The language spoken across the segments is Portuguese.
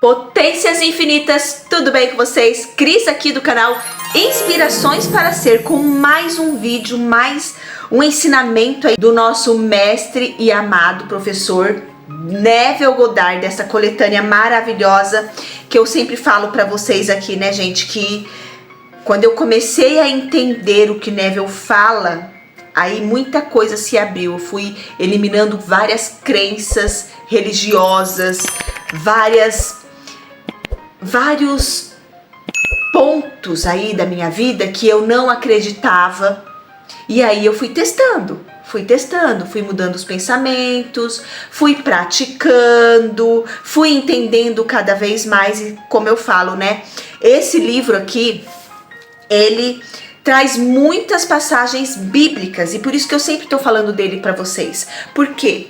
Potências infinitas, tudo bem com vocês? Cris aqui do canal Inspirações para Ser, com mais um vídeo, mais um ensinamento aí do nosso mestre e amado professor Neville Goddard, dessa coletânea maravilhosa que eu sempre falo para vocês aqui, né, gente, que quando eu comecei a entender o que Neville fala, aí muita coisa se abriu. Eu fui eliminando várias crenças religiosas, vários pontos aí da minha vida que eu não acreditava. E aí eu fui testando, fui mudando os pensamentos, fui praticando, fui entendendo cada vez mais. E como eu falo, né, esse livro aqui, ele traz muitas passagens bíblicas, e por isso que eu sempre estou falando dele para vocês. Por quê?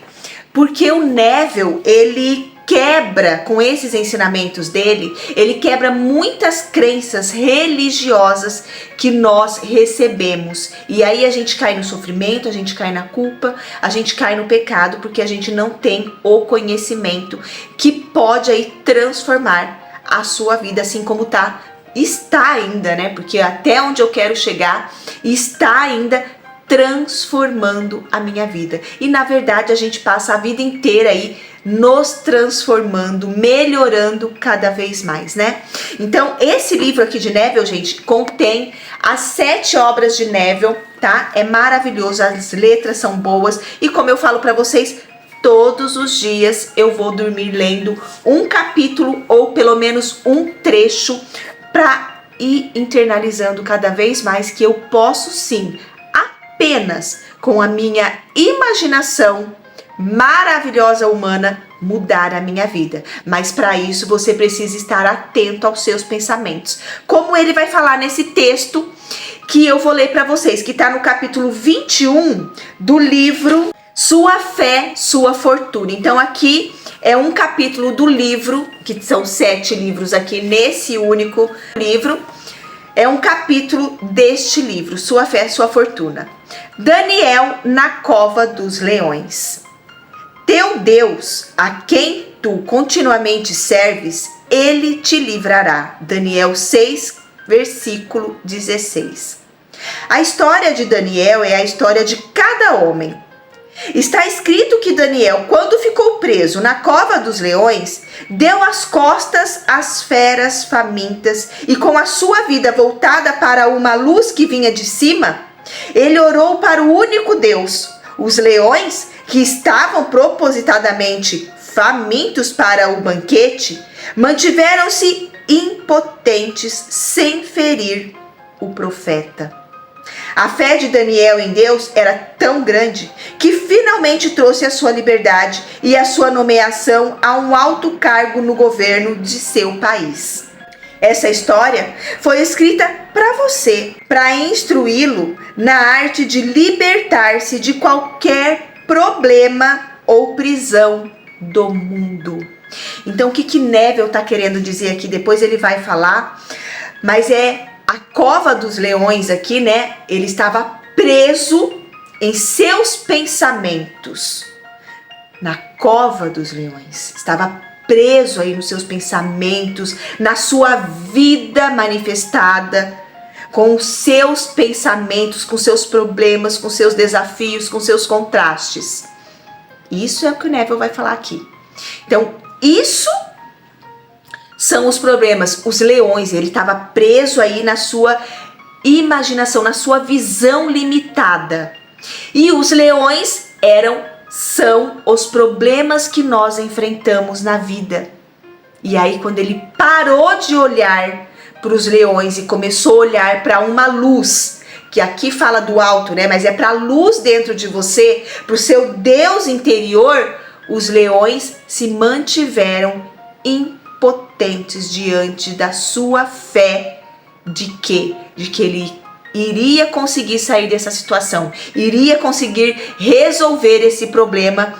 Porque o Neville, ele quebra, com esses ensinamentos dele, ele quebra muitas crenças religiosas que nós recebemos. E aí a gente cai no sofrimento, a gente cai na culpa, a gente cai no pecado, porque a gente não tem o conhecimento que pode aí transformar a sua vida, assim como está ainda, né? Porque até onde eu quero chegar, está ainda transformando a minha vida. E na verdade a gente passa a vida inteira aí nos transformando, melhorando cada vez mais, né? Então esse livro aqui de Neville, gente, contém as 7 obras de Neville, tá? É maravilhoso, as letras são boas, e como eu falo para vocês, todos os dias eu vou dormir lendo um capítulo ou pelo menos um trecho para ir internalizando cada vez mais que eu posso sim, apenas com a minha imaginação maravilhosa humana, mudar a minha vida. Mas para isso você precisa estar atento aos seus pensamentos. Como ele vai falar nesse texto que eu vou ler para vocês, que está no capítulo 21 do livro Sua Fé, Sua Fortuna. Então aqui é um capítulo do livro, que são 7 livros aqui nesse único livro. É um capítulo deste livro, Sua Fé, Sua Fortuna. Daniel na cova dos leões. Teu Deus, a quem tu continuamente serves, ele te livrará. Daniel 6, versículo 16. A história de Daniel é a história de cada homem. Está escrito que Daniel, quando ficou preso na cova dos leões, deu as costas às feras famintas e, com a sua vida voltada para uma luz que vinha de cima, ele orou para o único Deus. Os leões, que estavam propositadamente famintos para o banquete, mantiveram-se impotentes sem ferir o profeta. A fé de Daniel em Deus era tão grande que finalmente trouxe a sua liberdade e a sua nomeação a um alto cargo no governo de seu país. Essa história foi escrita para você, para instruí-lo na arte de libertar-se de qualquer problema ou prisão do mundo. Então o que Neville está querendo dizer aqui? Depois ele vai falar, mas é a cova dos leões aqui, né? Ele estava preso em seus pensamentos. Na cova dos leões. Estava preso aí nos seus pensamentos, na sua vida manifestada, com os seus pensamentos, com seus problemas, com seus desafios, com seus contrastes. Isso é o que o Neville vai falar aqui. Então, isso são os problemas, os leões. Ele estava preso aí na sua imaginação, na sua visão limitada. E os leões são os problemas que nós enfrentamos na vida. E aí, quando ele parou de olhar para os leões e começou a olhar para uma luz, que aqui fala do alto, né? Mas é para a luz dentro de você, para o seu Deus interior, os leões se mantiveram impotentes diante da sua fé de que ele iria conseguir sair dessa situação, iria conseguir resolver esse problema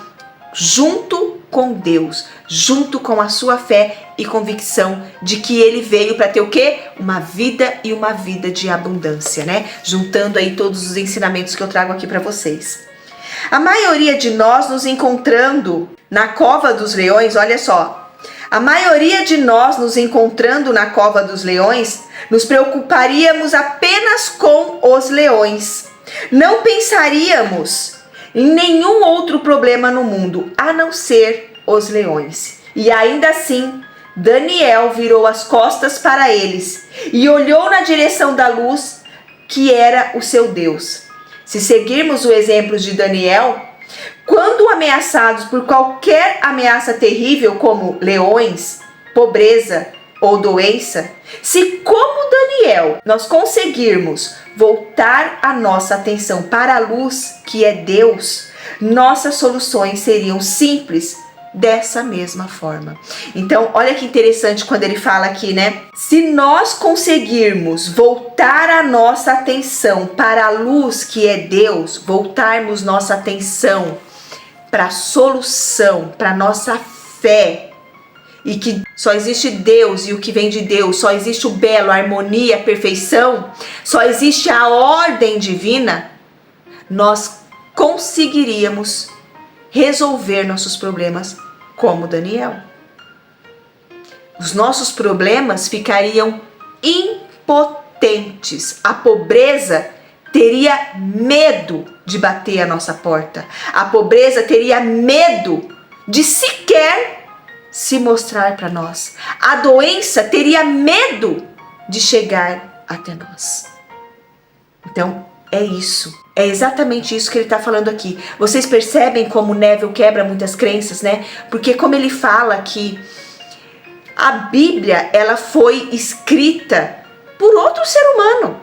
junto com Deus, junto com a sua fé e convicção de que ele veio para ter o quê? Uma vida e uma vida de abundância, né? Juntando aí todos os ensinamentos que eu trago aqui para vocês. A maioria de nós nos encontrando na cova dos leões, olha só, A maioria de nós, nos encontrando na cova dos leões, nos preocuparíamos apenas com os leões. Não pensaríamos em nenhum outro problema no mundo, a não ser os leões. E ainda assim, Daniel virou as costas para eles e olhou na direção da luz, que era o seu Deus. Se seguirmos o exemplo de Daniel, quando ameaçados por qualquer ameaça terrível como leões, pobreza ou doença, se como Daniel nós conseguirmos voltar a nossa atenção para a luz, que é Deus, nossas soluções seriam simples dessa mesma forma. Então, olha que interessante quando ele fala aqui, né? Se nós conseguirmos voltar a nossa atenção para a luz, que é Deus, voltarmos nossa atenção para a solução, para nossa fé, e que só existe Deus e o que vem de Deus, só existe o belo, a harmonia, a perfeição, só existe a ordem divina, nós conseguiríamos resolver nossos problemas como Daniel. Os nossos problemas ficariam impotentes. A pobreza teria medo de bater a nossa porta. A pobreza teria medo de sequer se mostrar para nós. A doença teria medo de chegar até nós. Então, é isso. É exatamente isso que ele está falando aqui. Vocês percebem como Neville quebra muitas crenças, né? Porque como ele fala que a Bíblia, ela foi escrita por outro ser humano.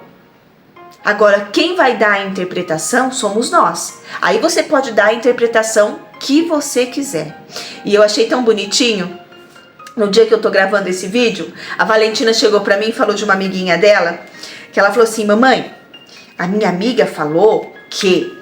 Agora, quem vai dar a interpretação somos nós. Aí você pode dar a interpretação que você quiser. E eu achei tão bonitinho. No dia que eu tô gravando esse vídeo, a Valentina chegou pra mim e falou de uma amiguinha dela, que ela falou assim: mamãe, a minha amiga falou que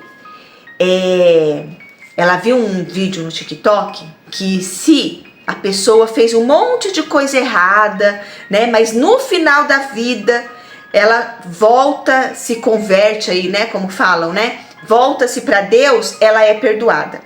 ela viu um vídeo no TikTok que se a pessoa fez um monte de coisa errada, né, mas no final da vida ela volta, se converte aí, né, como falam, né, volta-se para Deus, ela é perdoada.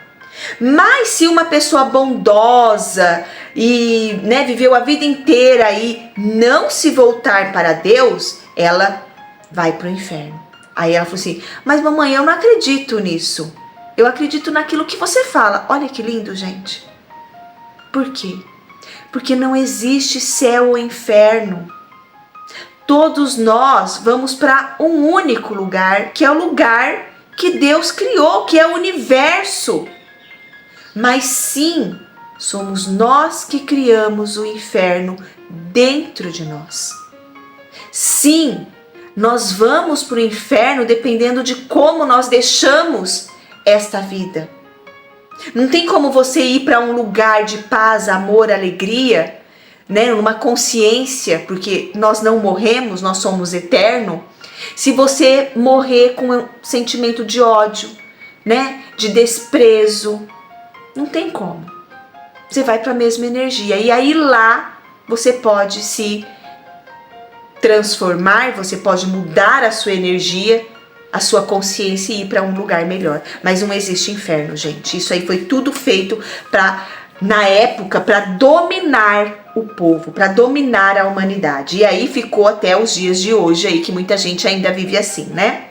Mas se uma pessoa bondosa e, né, viveu a vida inteira aí não se voltar para Deus, ela vai para o inferno. Aí ela falou assim: mas mamãe, eu não acredito nisso. Eu acredito naquilo que você fala. Olha que lindo, gente. Por quê? Porque não existe céu ou inferno. Todos nós vamos para um único lugar, que é o lugar que Deus criou, que é o universo. Mas sim, somos nós que criamos o inferno dentro de nós. Sim, nós vamos para o inferno dependendo de como nós deixamos esta vida. Não tem como você ir para um lugar de paz, amor, alegria, né, uma consciência, porque nós não morremos, nós somos eternos, se você morrer com um sentimento de ódio, né, de desprezo. Não tem como. Você vai para a mesma energia. E aí lá você pode se transformar, você pode mudar a sua energia, a sua consciência e ir para um lugar melhor. Mas não existe inferno, gente. Isso aí foi tudo feito na época para dominar o povo, para dominar a humanidade. E aí ficou até os dias de hoje aí que muita gente ainda vive assim, né?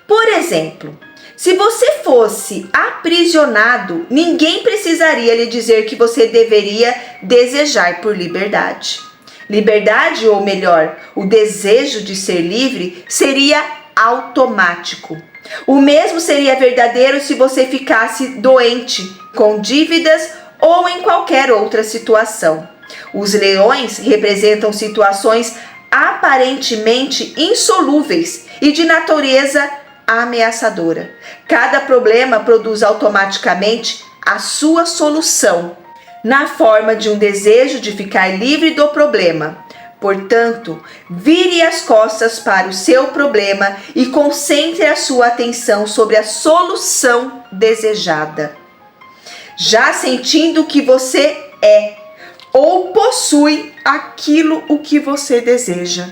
Por exemplo, se você fosse aprisionado, ninguém precisaria lhe dizer que você deveria desejar por liberdade. Liberdade, ou melhor, o desejo de ser livre, seria automático. O mesmo seria verdadeiro se você ficasse doente, com dívidas ou em qualquer outra situação. Os leões representam situações aparentemente insolúveis e de natureza ameaçadora. Cada problema produz automaticamente a sua solução, na forma de um desejo de ficar livre do problema. Portanto, vire as costas para o seu problema e concentre a sua atenção sobre a solução desejada. Já sentindo que você é ou possui aquilo o que você deseja.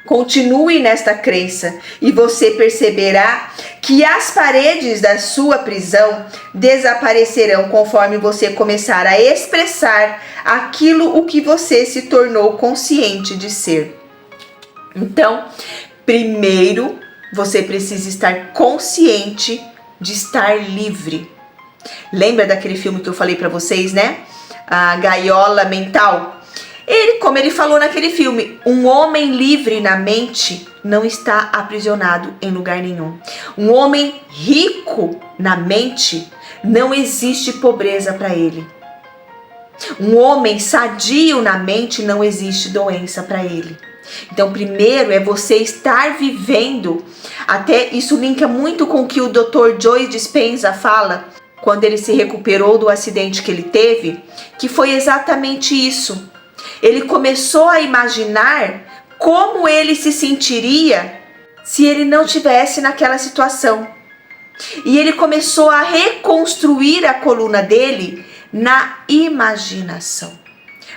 Continue nesta crença e você perceberá que as paredes da sua prisão desaparecerão conforme você começar a expressar aquilo o que você se tornou consciente de ser. Então, primeiro, você precisa estar consciente de estar livre. Lembra daquele filme que eu falei para vocês, né? A Gaiola Mental. Como ele falou naquele filme, um homem livre na mente não está aprisionado em lugar nenhum. Um homem rico na mente, não existe pobreza para ele. Um homem sadio na mente, não existe doença para ele. Então, primeiro é você estar vivendo. Até isso linka muito com o que o Dr. Joe Dispenza fala quando ele se recuperou do acidente que ele teve, que foi exatamente isso. Ele começou a imaginar como ele se sentiria se ele não tivesse naquela situação. E ele começou a reconstruir a coluna dele na imaginação.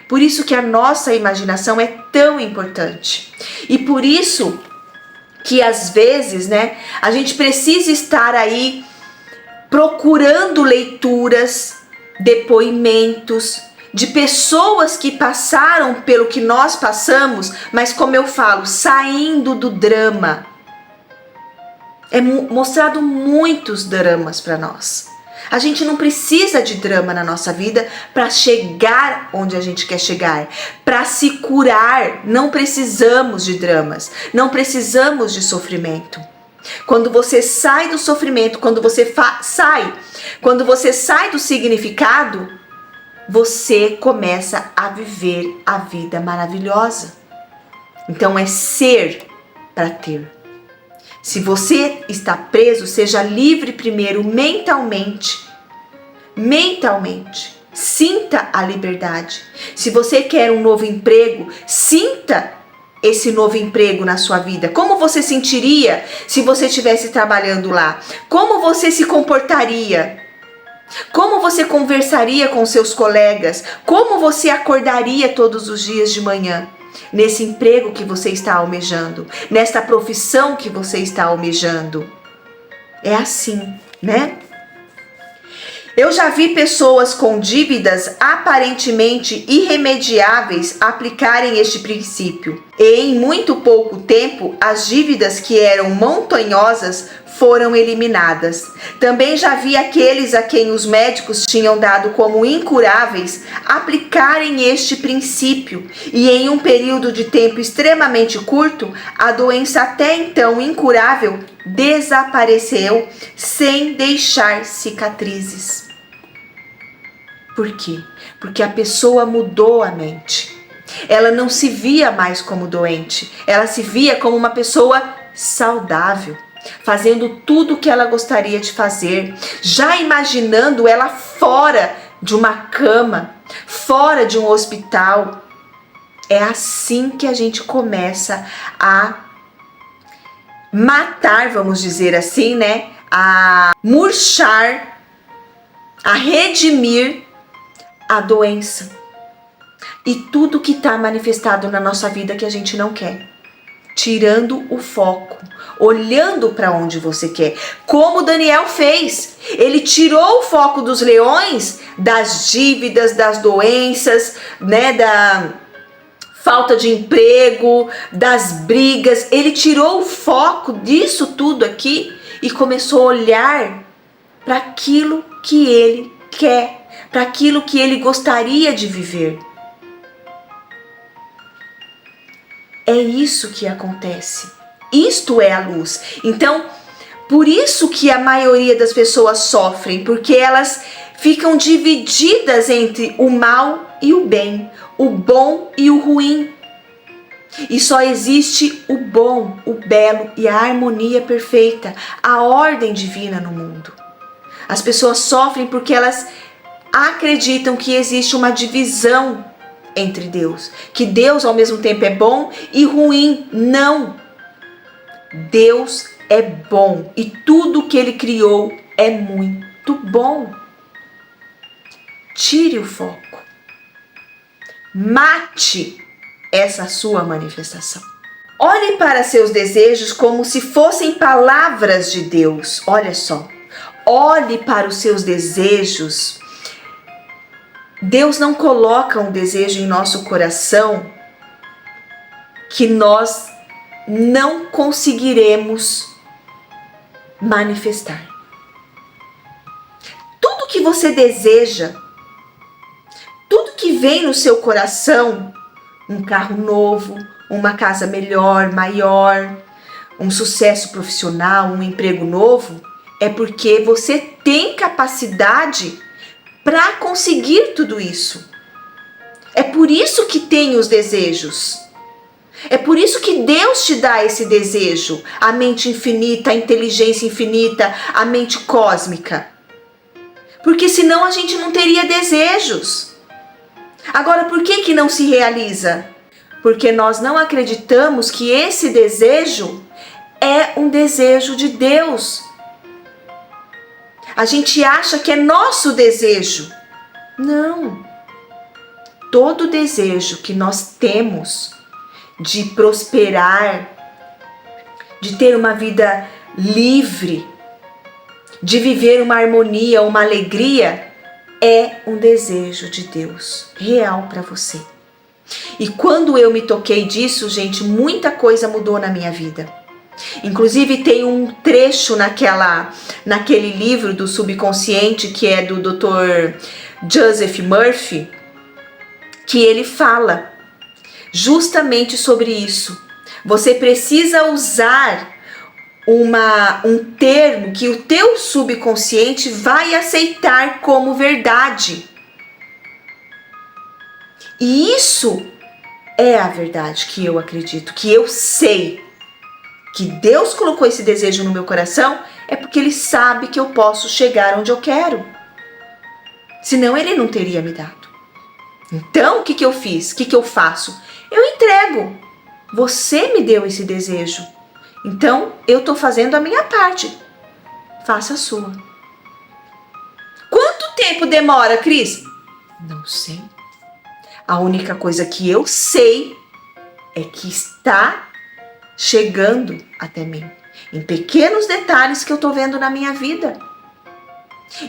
Por isso que a nossa imaginação é tão importante. E por isso que às vezes, né, a gente precisa estar aí procurando leituras, depoimentos de pessoas que passaram pelo que nós passamos, mas como eu falo, saindo do drama. É mostrado muitos dramas para nós. A gente não precisa de drama na nossa vida para chegar onde a gente quer chegar. Para se curar, não precisamos de dramas, não precisamos de sofrimento. Quando você sai do sofrimento, quando você sai do significado, você começa a viver a vida maravilhosa. Então é ser para ter. Se você está preso, seja livre primeiro mentalmente. Mentalmente. Sinta a liberdade. Se você quer um novo emprego, sinta esse novo emprego na sua vida. Como você sentiria se você estivesse trabalhando lá? Como você se comportaria? Como você conversaria com seus colegas? Como você acordaria todos os dias de manhã? Nesse emprego que você está almejando, nesta profissão que você está almejando. É assim, né? Eu já vi pessoas com dívidas aparentemente irremediáveis aplicarem este princípio. E em muito pouco tempo, as dívidas que eram montanhosas foram eliminadas. Também já vi aqueles a quem os médicos tinham dado como incuráveis aplicarem este princípio. E em um período de tempo extremamente curto, a doença até então incurável desapareceu sem deixar cicatrizes. Por quê? Porque a pessoa mudou a mente. Ela não se via mais como doente, ela se via como uma pessoa saudável, fazendo tudo o que ela gostaria de fazer, já imaginando ela fora de uma cama, fora de um hospital. É assim que a gente começa a matar, vamos dizer assim, né? A murchar, a redimir a doença e tudo que está manifestado na nossa vida que a gente não quer, tirando o foco, olhando para onde você quer, como Daniel fez. Ele tirou o foco dos leões, das dívidas, das doenças, né, da falta de emprego, das brigas. Ele tirou o foco disso tudo aqui e começou a olhar para aquilo que ele quer, para aquilo que ele gostaria de viver. É isso que acontece. Isto é a luz. Então, por isso que a maioria das pessoas sofrem, porque elas ficam divididas entre o mal e o bem, o bom e o ruim. E só existe o bom, o belo e a harmonia perfeita, a ordem divina no mundo. As pessoas sofrem porque elas acreditam que existe uma divisão entre Deus, que Deus ao mesmo tempo é bom e ruim. Não! Deus é bom e tudo que Ele criou é muito bom. Tire o foco. Mate essa sua manifestação. Olhe para seus desejos como se fossem palavras de Deus. Olha só. Olhe para os seus desejos. Deus não coloca um desejo em nosso coração que nós não conseguiremos manifestar. Tudo que você deseja, tudo que vem no seu coração, um carro novo, uma casa melhor, maior, um sucesso profissional, um emprego novo, é porque você tem capacidade para conseguir tudo isso. É por isso que tem os desejos. É por isso que Deus te dá esse desejo, a mente infinita, a inteligência infinita, a mente cósmica. Porque senão a gente não teria desejos. Agora, por que não se realiza? Porque nós não acreditamos que esse desejo é um desejo de Deus. A gente acha que é nosso desejo. Não. Todo desejo que nós temos de prosperar, de ter uma vida livre, de viver uma harmonia, uma alegria, é um desejo de Deus, real para você. E quando eu me toquei disso, gente, muita coisa mudou na minha vida. Inclusive tem um trecho naquele livro do subconsciente que é do Dr. Joseph Murphy, que ele fala justamente sobre isso. Você precisa usar um termo que o teu subconsciente vai aceitar como verdade. E isso é a verdade que eu acredito, que eu sei. Que Deus colocou esse desejo no meu coração é porque Ele sabe que eu posso chegar onde eu quero. Senão Ele não teria me dado. Então, o que eu fiz? O que eu faço? Eu entrego. Você me deu esse desejo. Então, eu estou fazendo a minha parte. Faça a sua. Quanto tempo demora, Cris? Não sei. A única coisa que eu sei é que está chegando até mim. Em pequenos detalhes que eu estou vendo na minha vida.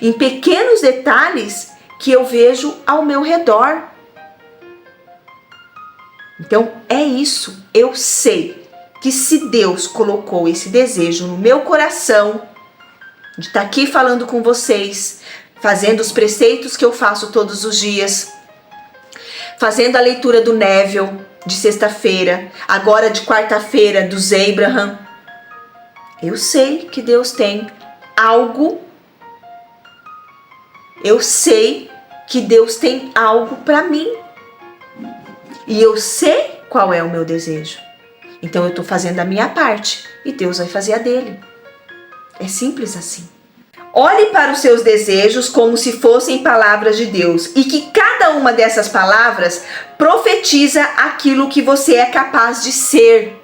Em pequenos detalhes que eu vejo ao meu redor. Então é isso. Eu sei que se Deus colocou esse desejo no meu coração, de estar aqui falando com vocês, fazendo os preceitos que eu faço todos os dias, fazendo a leitura do Neville de sexta-feira, agora de quarta-feira dos Abraham, eu sei que Deus tem algo, eu sei que Deus tem algo para mim. E eu sei qual é o meu desejo. Então eu estou fazendo a minha parte e Deus vai fazer a dele. É simples assim. Olhe para os seus desejos como se fossem palavras de Deus e que cada uma dessas palavras profetiza aquilo que você é capaz de ser.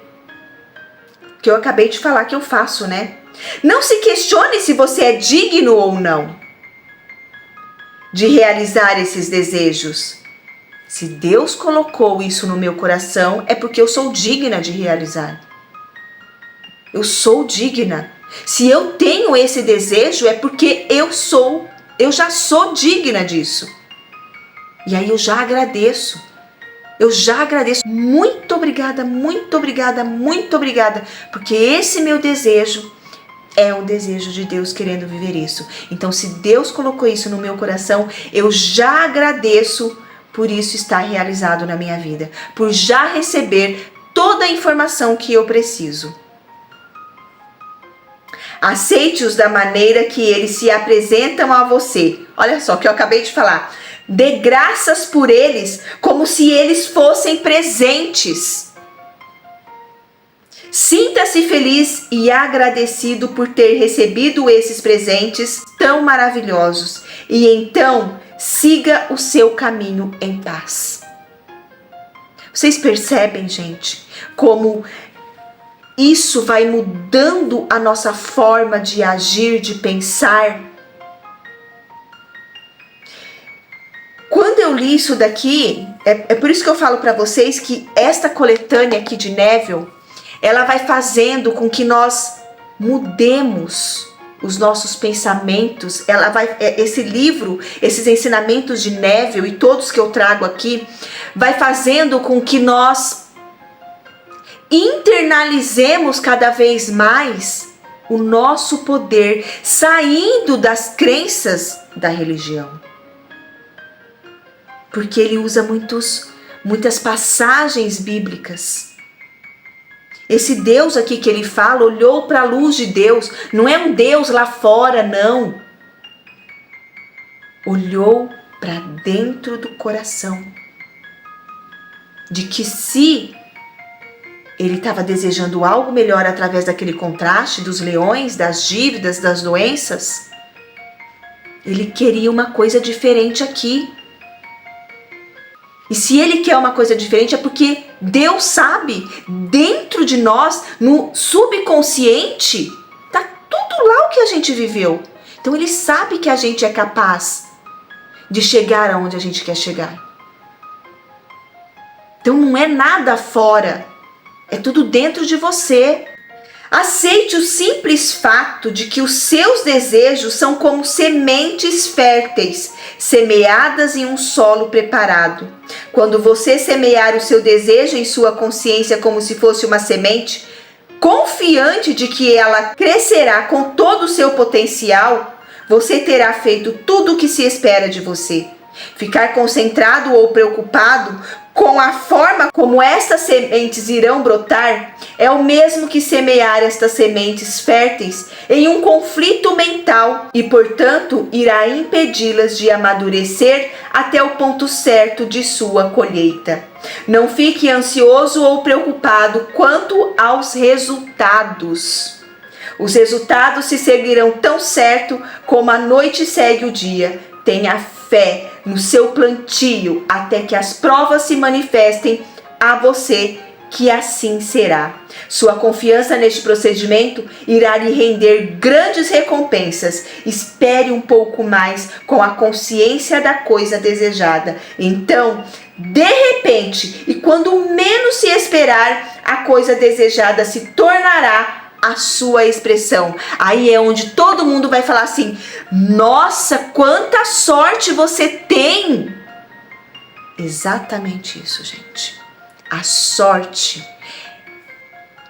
Que eu acabei de falar que eu faço, né? Não se questione se você é digno ou não de realizar esses desejos. Se Deus colocou isso no meu coração, é porque eu sou digna de realizar. Eu sou digna. Se eu tenho esse desejo, é porque eu já sou digna disso. E aí eu já agradeço. Eu já agradeço. Muito obrigada, muito obrigada, muito obrigada. Porque esse meu desejo é um desejo de Deus querendo viver isso. Então, se Deus colocou isso no meu coração, eu já agradeço por isso estar realizado na minha vida. Por já receber toda a informação que eu preciso. Aceite-os da maneira que eles se apresentam a você. Olha só o que eu acabei de falar. Dê graças por eles como se eles fossem presentes. Sinta-se feliz e agradecido por ter recebido esses presentes tão maravilhosos. E então, siga o seu caminho em paz. Vocês percebem, gente, como isso vai mudando a nossa forma de agir, de pensar? Quando eu li isso daqui, é por isso que eu falo para vocês que esta coletânea aqui de Neville, ela vai fazendo com que nós mudemos os nossos pensamentos. Esse livro, esses ensinamentos de Neville e todos que eu trago aqui, vai fazendo com que nós internalizemos cada vez mais o nosso poder, saindo das crenças da religião. Porque ele usa muitas passagens bíblicas. Esse Deus aqui que ele fala, olhou para a luz de Deus, não é um Deus lá fora, não. Olhou para dentro do coração. De que se ele estava desejando algo melhor através daquele contraste dos leões, das dívidas, das doenças, ele queria uma coisa diferente aqui. E se ele quer uma coisa diferente é porque Deus sabe, dentro de nós, no subconsciente, tá tudo lá o que a gente viveu. Então ele sabe que a gente é capaz de chegar aonde a gente quer chegar. Então não é nada fora, é tudo dentro de você. Aceite o simples fato de que os seus desejos são como sementes férteis, semeadas em um solo preparado. Quando você semear o seu desejo em sua consciência como se fosse uma semente, confiante de que ela crescerá com todo o seu potencial, você terá feito tudo o que se espera de você. Ficar concentrado ou preocupado com a forma como estas sementes irão brotar é o mesmo que semear estas sementes férteis em um conflito mental e, portanto, irá impedi-las de amadurecer até o ponto certo de sua colheita. Não fique ansioso ou preocupado quanto aos resultados. Os resultados se seguirão tão certo como a noite segue o dia. Tenha fé no seu plantio até que as provas se manifestem a você, que assim será. Sua confiança neste procedimento irá lhe render grandes recompensas. Espere um pouco mais com a consciência da coisa desejada. Então, de repente, e quando menos se esperar, a coisa desejada se tornará a sua expressão. Aí é onde todo mundo vai falar assim: nossa, quanta sorte você tem! Exatamente isso, gente. A sorte,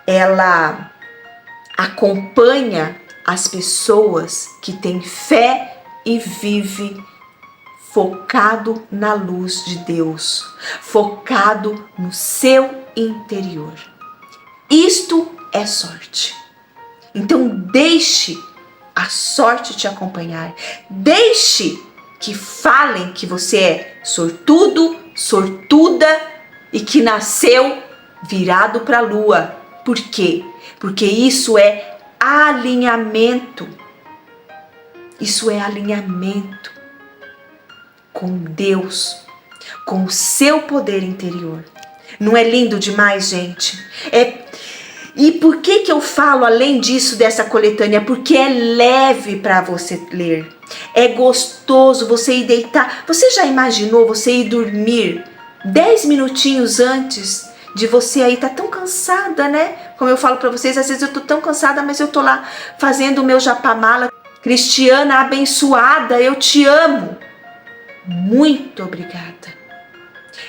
ela acompanha as pessoas que têm fé e vive focado na luz de Deus, focado no seu interior. Isto é sorte. Então deixe a sorte te acompanhar. Deixe que falem que você é sortudo, sortuda e que nasceu virado para a lua. Por quê? Porque isso é alinhamento. Isso é alinhamento com Deus, com o seu poder interior. Não é lindo demais, gente? E por que eu falo além disso dessa coletânea? Porque é leve para você ler. É gostoso você ir deitar. Você já imaginou você ir dormir 10 minutinhos antes de você aí tá tão cansada, né? Como eu falo para vocês, às vezes eu tô tão cansada, mas eu tô lá fazendo o meu japamala. Cristiana abençoada, eu te amo. Muito obrigada.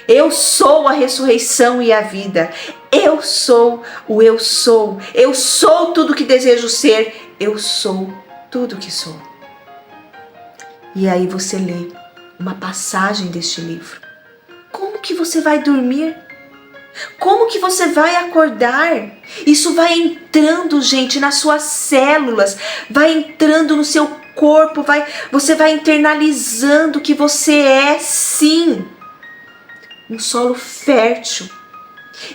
Eu sou a ressurreição e a vida. Eu sou o eu sou. Eu sou tudo que desejo ser. Eu sou tudo que sou. E aí você lê uma passagem deste livro. Como que você vai dormir? Como que você vai acordar? Isso vai entrando, gente, nas suas células, vai entrando no seu corpo, você vai internalizando que você é, sim, um solo fértil.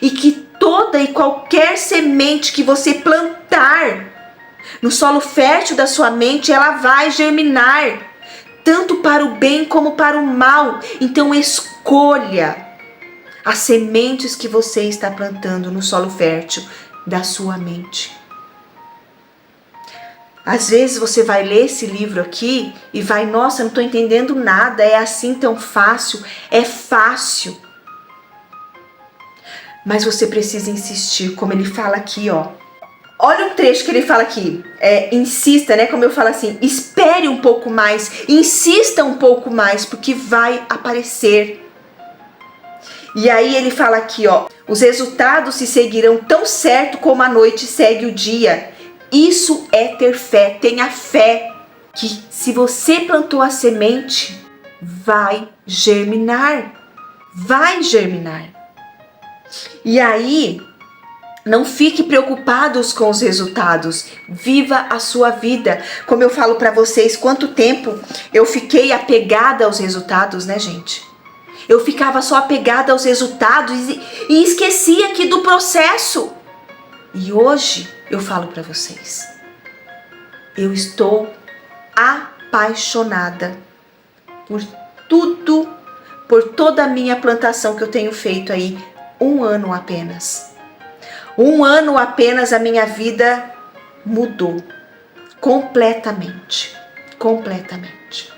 E que toda e qualquer semente que você plantar no solo fértil da sua mente, ela vai germinar, tanto para o bem como para o mal. Então escolha as sementes que você está plantando no solo fértil da sua mente. Às vezes você vai ler esse livro aqui e vai, nossa, não estou entendendo nada, é assim tão fácil? É fácil. mas você precisa insistir, como ele fala aqui, ó. Olha o trecho que ele fala aqui, insista, né, como eu falo assim, espere um pouco mais, insista um pouco mais, porque vai aparecer. E aí ele fala aqui, ó, os resultados se seguirão tão certo como a noite segue o dia. Isso é ter fé, tenha fé, que se você plantou a semente, vai germinar, vai germinar. E aí, não fique preocupados com os resultados, viva a sua vida. Como eu falo para vocês, quanto tempo eu fiquei apegada aos resultados, né, gente? Eu ficava só apegada aos resultados e esquecia aqui do processo. E hoje eu falo para vocês, eu estou apaixonada por tudo, por toda a minha plantação que eu tenho feito aí, 1 ano apenas. 1 ano apenas a minha vida mudou completamente, completamente.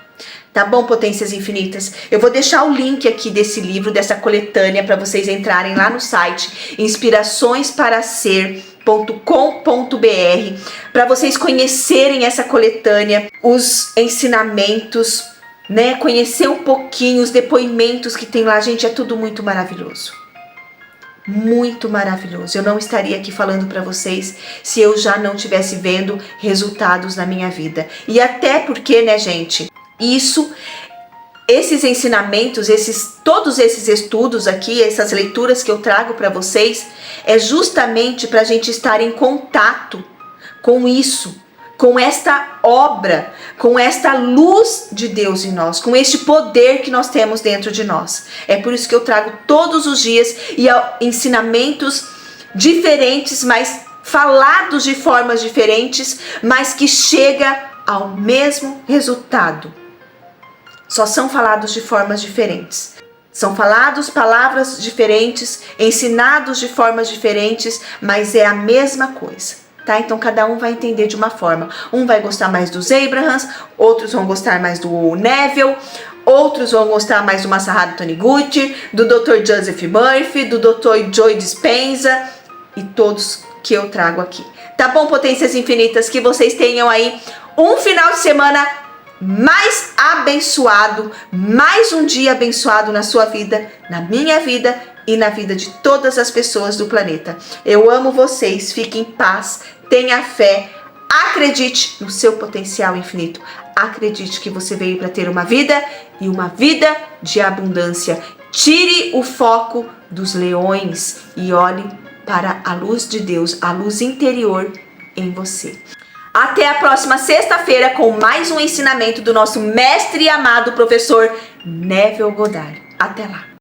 Tá bom, Potências Infinitas? Eu vou deixar o link aqui desse livro, dessa coletânea, para vocês entrarem lá no site inspiraçõesparaser.com.br, para vocês conhecerem essa coletânea, os ensinamentos, né? Conhecer um pouquinho os depoimentos que tem lá. Gente, é tudo muito maravilhoso. Muito maravilhoso. Eu não estaria aqui falando para vocês se eu já não estivesse vendo resultados na minha vida. E até porque, né, gente, esses ensinamentos, todos esses estudos aqui, essas leituras que eu trago para vocês, é justamente para a gente estar em contato com isso, com esta obra, com esta luz de Deus em nós, com este poder que nós temos dentro de nós. É por isso que eu trago todos os dias ensinamentos diferentes, mas falados de formas diferentes, mas que chega ao mesmo resultado. Só são falados de formas diferentes. São falados palavras diferentes, ensinados de formas diferentes, mas é a mesma coisa, tá? Então cada um vai entender de uma forma. Um vai gostar mais dos Abrahams, outros vão gostar mais do Neville, outros vão gostar mais do Masaharu Taniguchi, do Dr. Joseph Murphy, do Dr. Joe Dispenza e todos que eu trago aqui. Tá bom, Potências Infinitas? Que vocês tenham aí um final de semana mais abençoado, mais um dia abençoado na sua vida, na minha vida e na vida de todas as pessoas do planeta. Eu amo vocês, fique em paz, tenha fé, acredite no seu potencial infinito, acredite que você veio para ter uma vida e uma vida de abundância. Tire o foco dos leões e olhe para a luz de Deus, a luz interior em você. Até a próxima sexta-feira com mais um ensinamento do nosso mestre e amado professor Neville Goddard. Até lá!